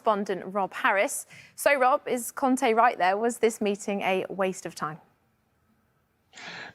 Correspondent Rob Harris. So, Rob, is Conte right there? Was this meeting a waste of time?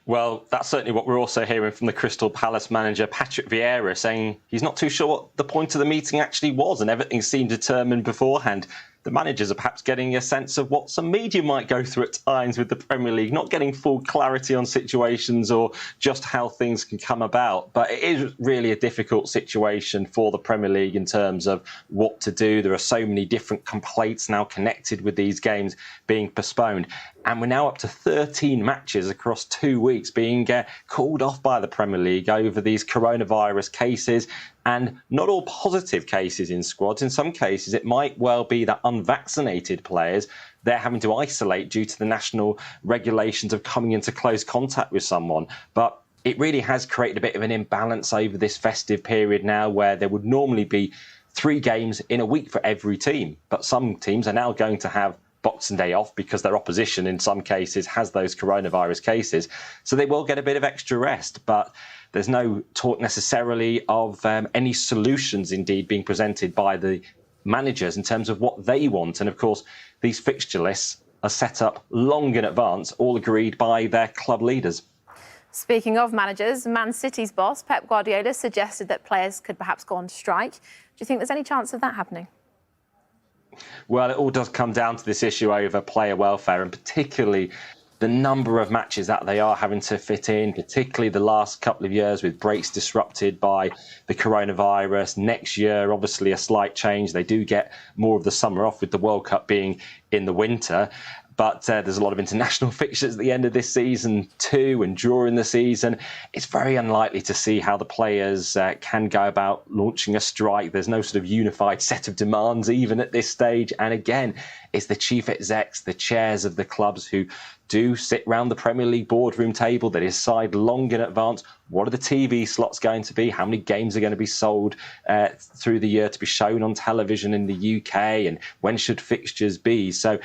Well, that's certainly what we're also hearing from the Crystal Palace manager, Patrick Vieira, saying he's not too sure what the point of the meeting actually was, and everything seemed determined beforehand. The managers are perhaps getting a sense of what some media might go through at times with the Premier League, not getting full clarity on situations or just how things can come about. But it is really a difficult situation for the Premier League in terms of what to do. There are so many different complaints now connected with these games being postponed. And we're now up to 13 matches across 2 weeks being called off by the Premier League over these coronavirus cases. And not all positive cases in squads. In some cases, it might well be that unvaccinated players, they're having to isolate due to the national regulations of coming into close contact with someone. But it really has created a bit of an imbalance over this festive period now, where there would normally be 3 games in a week for every team. But some teams are now going to have Boxing Day off because their opposition in some cases has those coronavirus cases. So they will get a bit of extra rest. But there's no talk necessarily of any solutions indeed being presented by the managers in terms of what they want. And of course, these fixture lists are set up long in advance, all agreed by their club leaders. Speaking of managers, Man City's boss, Pep Guardiola, suggested that players could perhaps go on strike. Do you think there's any chance of that happening? Well, it all does come down to this issue over player welfare, and particularly the number of matches that they are having to fit in, particularly the last couple of years with breaks disrupted by the coronavirus. Next year, obviously a slight change. They do get more of the summer off with the World Cup being in the winter. But there's a lot of international fixtures at the end of this season too, and during the season. It's very unlikely to see how the players can go about launching a strike. There's no sort of unified set of demands even at this stage. And again, it's the chief execs, the chairs of the clubs who do sit round the Premier League boardroom table. They decide long in advance what are the TV slots going to be, how many games are going to be sold through the year to be shown on television in the UK, and when should fixtures be. So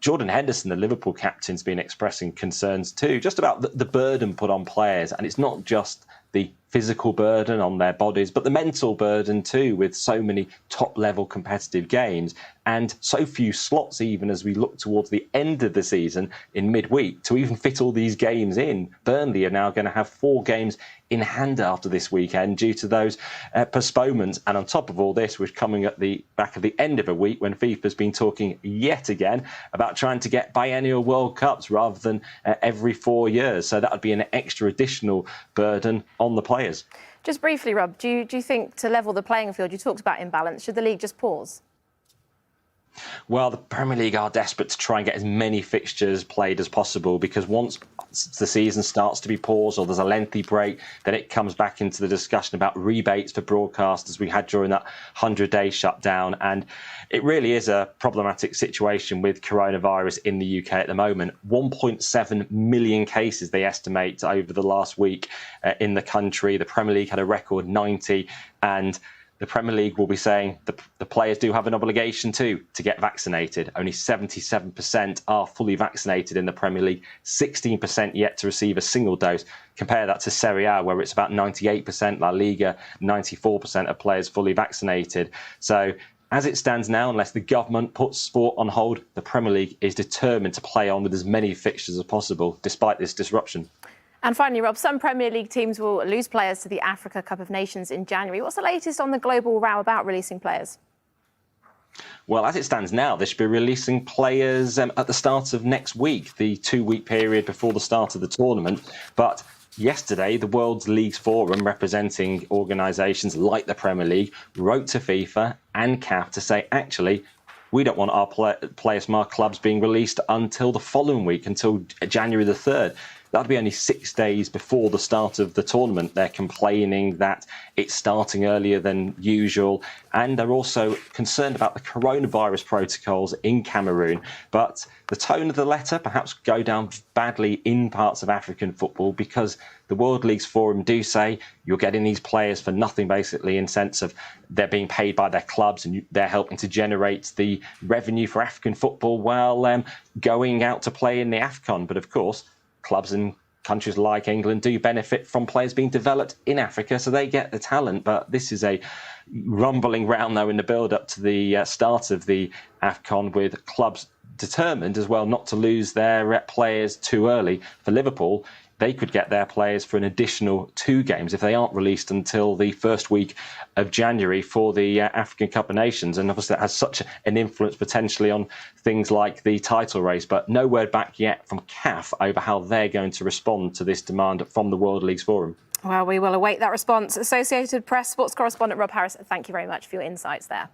Jordan Henderson, the Liverpool captain's been expressing concerns too, just about the burden put on players. And it's not just the physical burden on their bodies, but the mental burden too, with so many top-level competitive games and so few slots even as we look towards the end of the season in midweek to even fit all these games in. Burnley are now going to have 4 games in hand after this weekend due to those postponements. And on top of all this, we're coming at the back of the end of a week when FIFA's been talking yet again about trying to get biennial World Cups rather than every 4 years. So that would be an extra additional burden on the players. Just briefly, Rob, do you think to level the playing field, you talked about imbalance, should the league just pause? Well, the Premier League are desperate to try and get as many fixtures played as possible, because once the season starts to be paused or there's a lengthy break, then it comes back into the discussion about rebates for broadcasters we had during that 100-day shutdown. And it really is a problematic situation with coronavirus in the UK at the moment. 1.7 million cases, they estimate, over the last week in the country. The Premier League had a record 90, and the Premier League will be saying the players do have an obligation to get vaccinated. Only 77% are fully vaccinated in the Premier League, 16% yet to receive a single dose. Compare that to Serie A, where it's about 98%, La Liga, 94% of players fully vaccinated. So as it stands now, unless the government puts sport on hold, the Premier League is determined to play on with as many fixtures as possible, despite this disruption. And finally, Rob, some Premier League teams will lose players to the Africa Cup of Nations in January. What's the latest on the global row about releasing players? Well, as it stands now, they should be releasing players at the start of next week, the 2-week period before the start of the tournament. But yesterday, the World Leagues Forum, representing organisations like the Premier League, wrote to FIFA and CAF to say, actually, we don't want our players from our clubs being released until the following week, until January the 3rd. That'll be only 6 days before the start of the tournament. They're complaining that it's starting earlier than usual, and they're also concerned about the coronavirus protocols in Cameroon. But the tone of the letter perhaps go down badly in parts of African football, because the World Leagues Forum do say you're getting these players for nothing, basically, in sense of they're being paid by their clubs and they're helping to generate the revenue for African football while going out to play in the AFCON. But of course, clubs in countries like England do benefit from players being developed in Africa, so they get the talent. But this is a rumbling round, though, in the build-up to the start of the AFCON, with clubs determined as well not to lose their players too early. For Liverpool, they could get their players for an additional 2 games if they aren't released until the first week of January for the African Cup of Nations. And obviously that has such an influence potentially on things like the title race. But no word back yet from CAF over how they're going to respond to this demand from the World Leagues Forum. Well, we will await that response. Associated Press sports correspondent Rob Harris, thank you very much for your insights there.